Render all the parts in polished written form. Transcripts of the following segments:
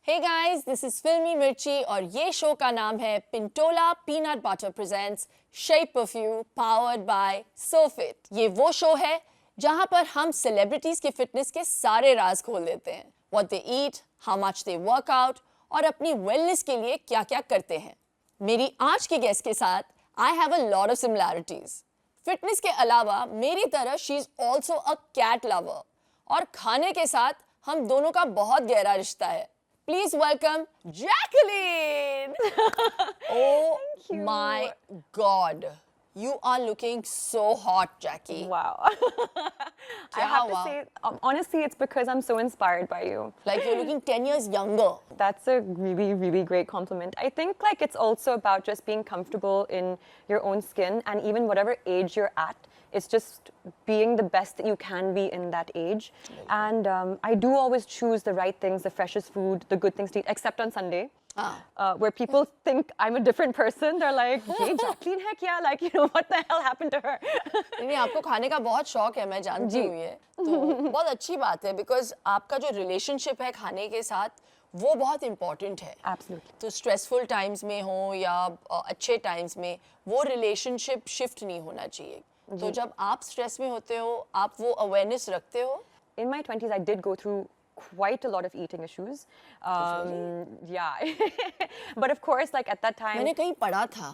Hey guys, this is फिल्मी मिर्ची और ये शो का नाम है Pintola peanut butter presents shape of you powered by soffit. ये वो शो है जहां पर हम सेलिब्रिटीज की फिटनेस के सारे राज खोल देते हैं। What they eat, how much they work out और अपनी वेलनेस के लिए क्या क्या करते हैं। मेरी आज की गेस्ट के साथ I have a lot of similarities. Fitness के अलावा मेरी तरह she is also a cat lover और खाने के साथ हम दोनों का बहुत गहरा रिश्ता है। Please welcome Jacqueline. Oh my God. You are looking so hot, Jackie. Wow. I have to say, honestly, it's because I'm so inspired by you. Like you're looking 10 years younger. That's a really, really great compliment. I think like it's also about just being comfortable in your own skin, and even whatever age you're at, it's just being the best that you can be in that age. And I do always choose the right things, the freshest food, the good things to eat, except on Sunday. Where people think I'm a different person. They're like, "ये Jacqueline है क्या? Like, you know, what the hell happened to her?" नहीं, आपको खाने का बहुत शौक है, मैं जानती हूँ ये। तो बहुत अच्छी बात है, because आपका जो रिलेशनशिप है खाने के साथ वो बहुत इम्पोर्टेंट है। Absolutely. तो स्ट्रेसफुल टाइम्स में हो या अच्छे टाइम्स में वो रिलेशनशिप शिफ्ट नहीं होना चाहिए। तो जब आप स्ट्रेस में होते हो, आप वो अवेयरनेस रखते हो? In my 20s, I did go through quite a lot of eating issues. Yeah. But of course, like at that time, मैंने कहीं पढ़ा था।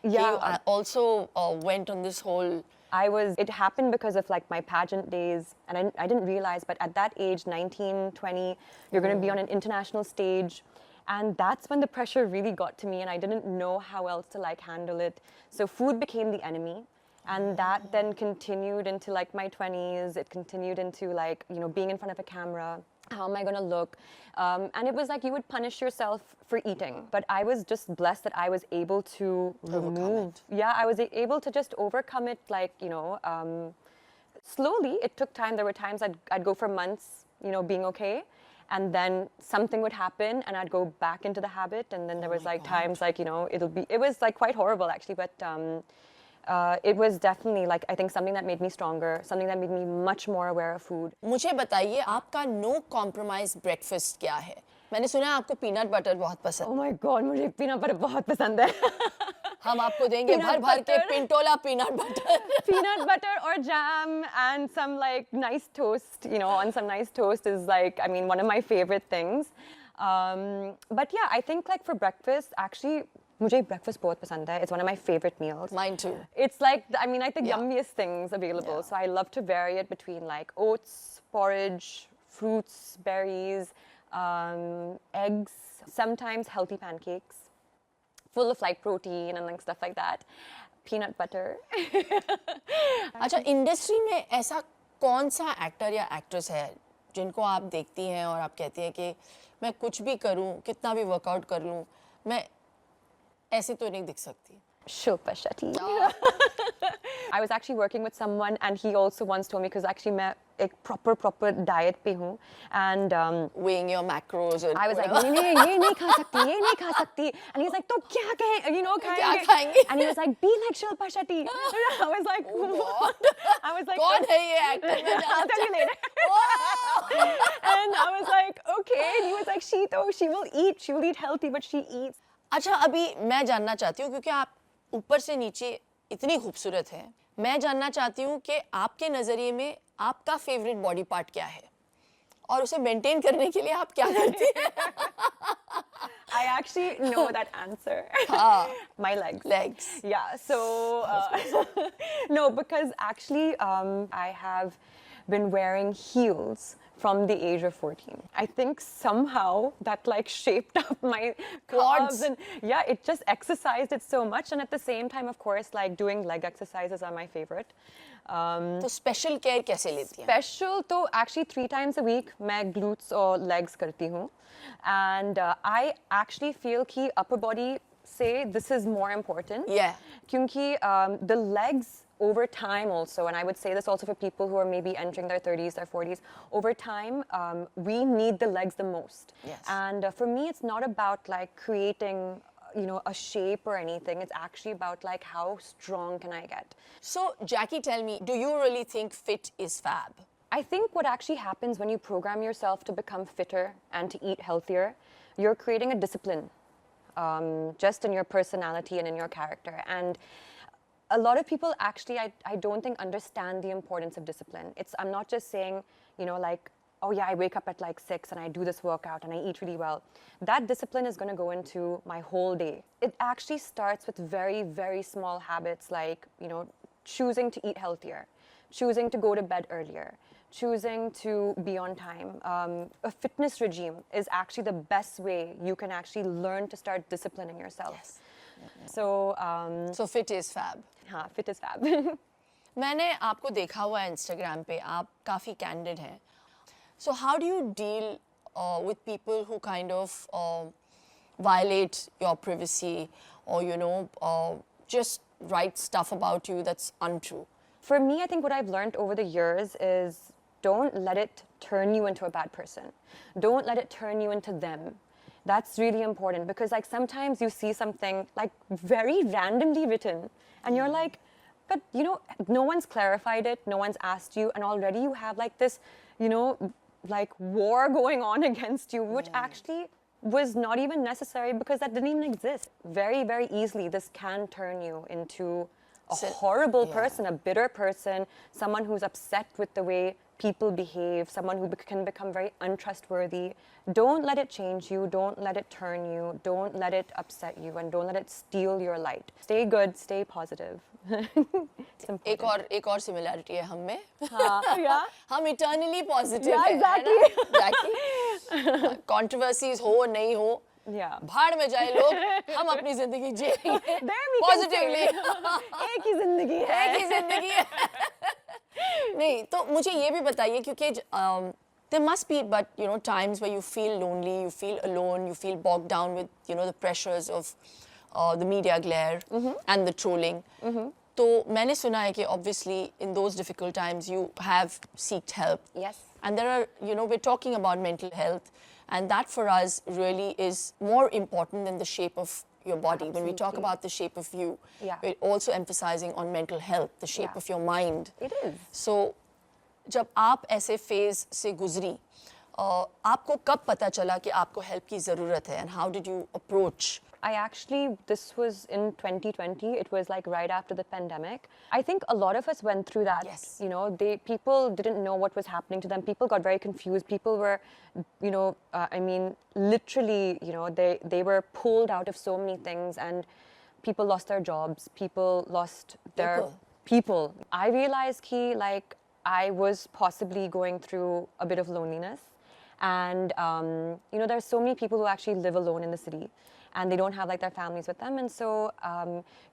Yeah. You also went on this whole. it happened because of like my pageant days, and I didn't realize, but at that age, 19, 20, you're going to be on an international stage. And that's when the pressure really got to me, and I didn't know how else to like handle it. So food became the enemy. And that then continued into like my 20s. It continued into like, you know, being in front of a camera. How am I going to look? And it was like you would punish yourself for eating. But I was just blessed that I was able to remove. Yeah, I was able to just overcome it, like, you know, slowly. It took time. There were times I'd go for months, you know, being okay. And then something would happen and I'd go back into the habit. And then there was like times like, you know, it was like quite horrible actually. But it was definitely like, I think something that made me stronger, something that made me much more aware of food. मुझे बताइए आपका no compromise breakfast क्या है? मैंने सुना है आपको peanut butter बहुत पसंद। Oh my God, मुझे पीनट बटर बहुत पसंद है। हम आपको देंगे भर भर के Pintola peanut butter. Peanut butter or jam and some like nice toast, you know, on some nice toast is like, I mean, one of my favorite things. But yeah, I think like for breakfast, actually, मुझे breakfast बहुत पसंद है. It's one of my favorite meals. Mine too. It's like, I mean, like the yummiest things available. So I love to vary it between like oats, porridge, fruits, berries, eggs, sometimes healthy pancakes, full of like protein and like stuff like that. Peanut butter. अच्छा, industry में ऐसा कौन सा actor या actress है जिनको आप देखती हैं और आप कहती हैं कि मैं कुछ भी करूं, कितना भी वर्कआउट कर लूं, मैं ऐसे तो नहीं दिख सकती? Shilpa Shetty. I was actually working with someone and he also once told me, because actually मैं एक proper diet पे हूँ, and weighing your macros and I was like, नहीं ये नहीं खा सकती, ये नहीं खा सकती, and he's like, तो क्या कहें, you know, क्या खाएंगे? and he was like, be like Shilpa Shetty. I was like, what? I was like, कौन है ये actor? I'll tell you later. And I was like, okay. And he was like, she will eat healthy, but she eats. अच्छा, अभी मैं जानना चाहती हूँ, क्योंकि आप ऊपर से नीचे इतनी खूबसूरत हैं, मैं जानना चाहती हूँ कि आपके नज़रिए में आपका फेवरेट बॉडी पार्ट क्या है और उसे मेंटेन करने के लिए आप क्या करती हैं? I actually know that answer. My legs. Legs. Yeah, so no, because actually I have been wearing heels from the age of 14. I think somehow that like shaped up my quads, and yeah, it just exercised it so much. And at the same time, of course, like doing leg exercises are my favorite. तो special care कैसे लेती हैं? Special तो actually 3 times a week मैं glutes और legs करती हूँ. And I actually feel कि upper body से this is more important. Yeah. क्योंकि the legs over time also, and I would say this also for people who are maybe entering their 30s, their 40s, over time, we need the legs the most. Yes. And for me, it's not about like creating, you know, a shape or anything. It's actually about like how strong can I get. So, Jackie, tell me, do you really think fit is fab? I think what actually happens when you program yourself to become fitter and to eat healthier, you're creating a discipline just in your personality and in your character. And a lot of people actually, I don't think, understand the importance of discipline. I'm not just saying, you know, like, oh yeah, I wake up at like 6 and I do this workout and I eat really well. That discipline is going to go into my whole day. It actually starts with very, very small habits like, you know, choosing to eat healthier, choosing to go to bed earlier, choosing to be on time. A fitness regime is actually the best way you can actually learn to start disciplining yourself. Yes. So fit is fab. हाँ, fit is fab. मैंने आपको देखा हुआ है Instagram पे, आप काफ़ी candid हैं. So how do you deal with people who kind of violate your privacy or, you know, just write stuff about you that's untrue? For me, I think what I've learned over the years is don't let it turn you into a bad person. Don't let it turn you into them. That's really important because like sometimes you see something like very randomly written and you're like, but you know, no one's clarified it, no one's asked you, and already you have like this, you know, like war going on against you, which actually was not even necessary because that didn't even exist. Very, very easily, this can turn you into a horrible person, a bitter person, someone who's upset with the way people behave, someone who can become very untrustworthy. Don't let it change you, don't let it turn you, don't let it upset you, and don't let it steal your light. Stay good, stay positive. एक और similarity है हम में. Yeah. हम eternally positive Yeah, हैं, exactly. है ना? Exactly. Controversies हो नहीं हो, Yeah. भाड़ में जाए लोग, हम अपनी जिंदगी जिएंगे There we can positively. say, एक ही जिंदगी है. एक ही जिंदगी है. नहीं, तो मुझे ये भी बताइए क्योंकि there must be, but you know, times where you feel lonely, you feel alone, you feel bogged down with, you know, the pressures of the media glare and the trolling. तो मैंने सुना है कि obviously in those difficult times you have sought help. Yes. And there are, you know, we're talking about mental health, and that for us really is more important than the shape of your body. When we talk Absolutely. about the shape of you, Yeah. we're also emphasizing on mental health, the shape Yeah. of your mind. It is. So, जब आप ऐसे phase से गुजरी, आपको कब पता चला कि आपको हेल्प की ज़रूरत है, and how did you approach? I actually, this was in 2020. It was like right after the pandemic. I think a lot of us went through that. Yes. You know, people didn't know what was happening to them. People got very confused. People were, you know, I mean, literally, you know, they were pulled out of so many things, and people lost their jobs. People lost their people. I realized like I was possibly going through a bit of loneliness. And, you know, there's so many people who actually live alone in the city and they don't have like their families with them. And so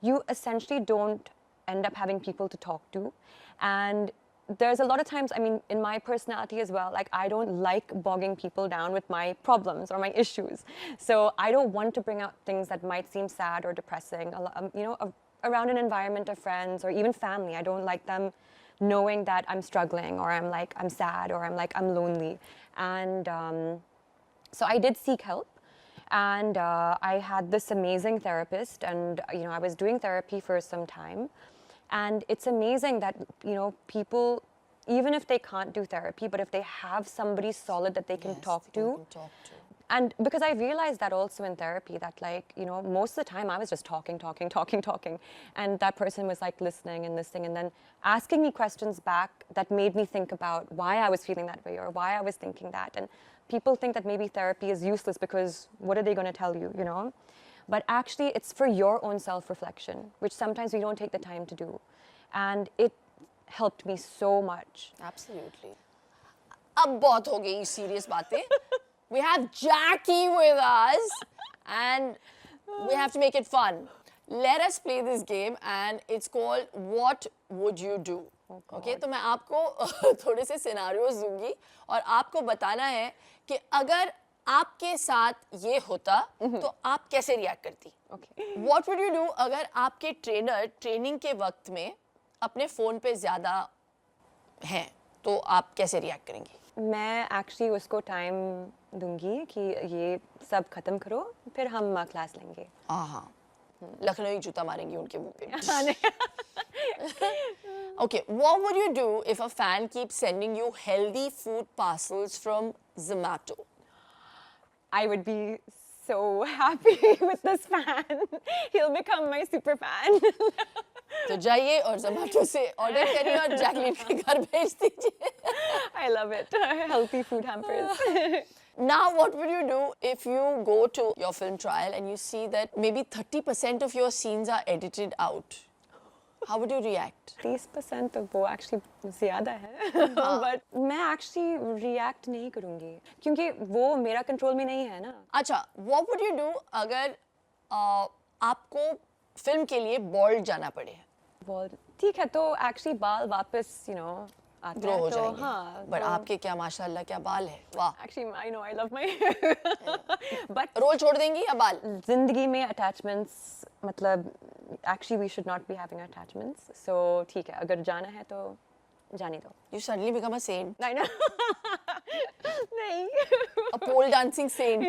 you essentially don't end up having people to talk to. And there's a lot of times, I mean, in my personality as well, like I don't like bogging people down with my problems or my issues. So I don't want to bring out things that might seem sad or depressing, you know, around an environment of friends or even family. I don't like them knowing that I'm struggling or I'm sad or I'm lonely. And so I did seek help. And I had this amazing therapist, and you know, I was doing therapy for some time. And it's amazing that, you know, people, even if they can't do therapy, but if they have somebody solid that they can talk to. And because I realized that also in therapy, that like, you know, most of the time I was just talking. And that person was like listening and then asking me questions back that made me think about why I was feeling that way or why I was thinking that. And people think that maybe therapy is useless because what are they going to tell you, you know? But actually it's for your own self-reflection, which sometimes we don't take the time to do. And it helped me so much. Absolutely. अब बहुत हो गई serious बातें. We have Jackie with us and we have to make it fun. Let us play this game and it's called What Would You Do? Okay, तो मैं आपको थोड़े से scenarios दूंगी और आपको बताना है कि अगर आपके साथ ये होता तो आप कैसे react करती? Okay. What would you do अगर आपके ट्रेनर ट्रेनिंग के वक्त में अपने फ़ोन पे ज़्यादा हैं तो आप कैसे रिएक्ट करेंगी? मैं एक्चुअली उसको टाइम दूंगी कि ये सब खत्म करो फिर हम क्लास लेंगे. हाँ, लखनऊ जूता मारेंगी उनके मुंह पे. Okay, what would you do if a fan keeps sending you healthy food parcels from Zomato? I would be so happy with this fan. He'll become my super fan. तो जाइए और Zomato से ऑर्डर करिए और Jacqueline के घर भेज दीजिए. I love it. Healthy food hampers. Now, what would you do if you go to your film trial and you see that maybe 30% of your scenes are edited out? How would you react? 30% तो वो actually ज़्यादा है. But मैं actually react नहीं करूँगी क्योंकि वो मेरा control में नहीं है ना. अच्छा, what would you do अगर आपको फिल्म के लिए बॉल्ड जाना पड़े? Well, ठीक है तो actually बाल वापस आते ग्रो हैं हो तो जाएंगे. हाँ. बट तो- आपके क्या माशाल्लाह क्या बाल है. वाह. Actually, I know I love my hair. But role छोड़ देंगी या बाल? जिंदगी में attachments मतलब actually we should not be having attachments. So ठीक है अगर जाना है तो जाने दो. You suddenly become a saint. I know. नहीं. A pole dancing saint.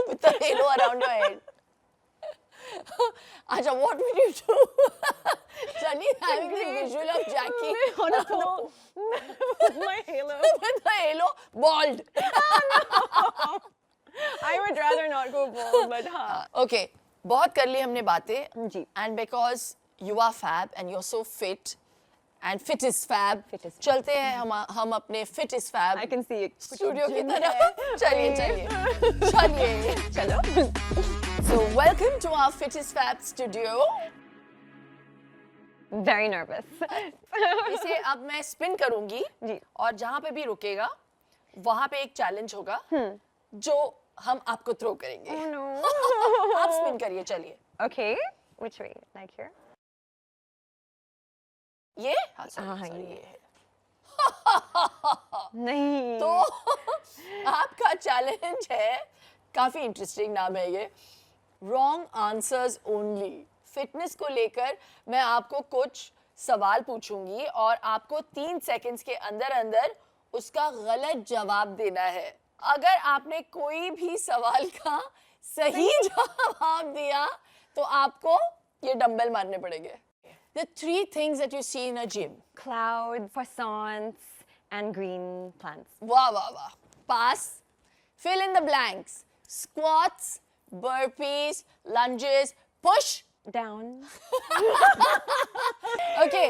With a halo around your head. Acha, what would you do? Suddenly having the visual of Jackie On a pole. With my halo. with a halo, bald. I would rather not go bald, but हाँ. Okay, बहुत कर ली हमने बातें. जी. And because you are fab and you're so fit and fit is fab. Fit is fab. चलते हैं हम अपने fit is fab I can see it. Studio की तरफ. चलिए. चलो. So welcome to our fit is fab studio. Very nervous. इसे अब मैं स्पिन करूंगी जी. और जहाँ पे भी रुकेगा वहाँ पे एक चैलेंज होगा जो हम आपको थ्रो करेंगे. Oh no. आप स्पिन करिए. चलिए. Okay. Which way? Like here? ये हाँ, हाँ, sorry, ये. ये है. नहीं. तो आपका चैलेंज है, काफी इंटरेस्टिंग नाम है ये, रॉन्ग आंसर्स ओनली. फिटनेस को लेकर मैं आपको कुछ सवाल पूछूंगी और आपको 3 सेकंड्स के अंदर अंदर उसका गलत जवाब देना है. अगर आपने कोई भी सवाल का सही जवाब दिया तो आपको ये डंबल मारने पड़ेंगे. The 3 things that you see in a gym. Cloud, croissants, and green plants. वाह वाह वाह. Pass. Fill in the blanks. Squats, burpees, lunges, push. Down. Okay.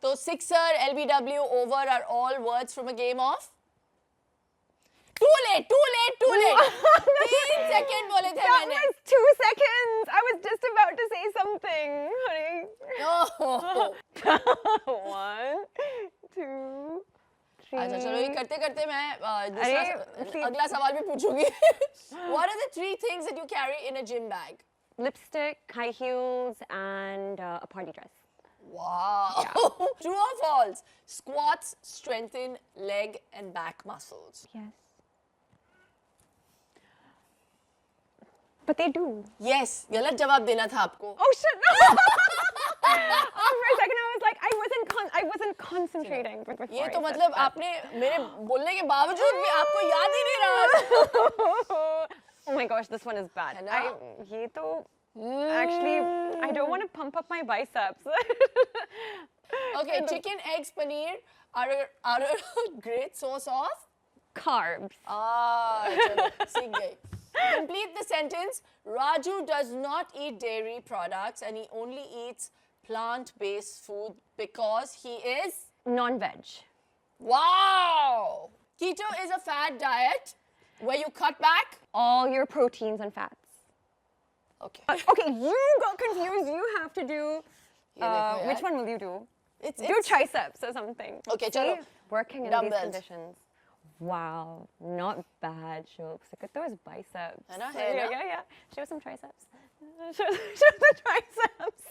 So sixer, LBW, over are all words from a game of. Too late. 3 second बोले थे That मैंने. was 2 seconds. I was just about to say something, honey. No. 1, 2, 3. अच्छा चलो ये करते करते मैं अरे, अगला सवाल भी पूछूंगी. What are the 3 things that you carry in a gym bag? Lipstick, high heels, and a party dress. Wow. True or false? Squats strengthen leg and back muscles. Yes. But they do. Yes. गलत जवाब देना था आपको. Oh shit! Oh, for a second I was like, I wasn't concentrating. Before ये I तो said मतलब that. आपने मेरे बोलने के बावजूद भी आपको याद ही नहीं रहा. Oh my gosh, this one is bad. है ना? ये तो actually I don't want to pump up my biceps. Okay, chicken, eggs, paneer are a great source of. Carbs. चलो सीख गई. Complete the sentence. Raju does not eat dairy products and he only eats plant-based food because he is. Non-veg. Wow! Keto is a fad diet where you cut back. All your proteins and fats. Okay. Okay, you got confused. You have to do. देखो Which यार. one will you do? It's Do triceps or something. Okay, See? chalo. Working in Dumbbells. these conditions. Wow, not bad, Shobs. Look at those biceps. है ना, So, है yeah, ना? yeah. Show some triceps. Show the triceps.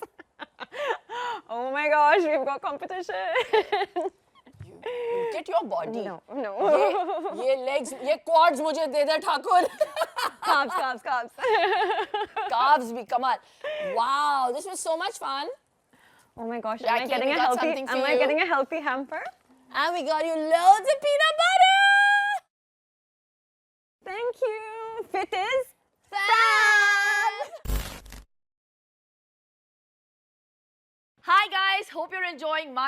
Oh my gosh, we've got competition. You get your body. No. ये legs, ये quads मुझे दे दे Thakur. Carbs. Calves भी कमाल. Wow, this was so much fun. Oh my gosh, Jackie, we got something for am I you. getting a healthy hamper? And we got you loads of peanut butter. Thank you. Fit is Fab. Hi guys, hope you're enjoying my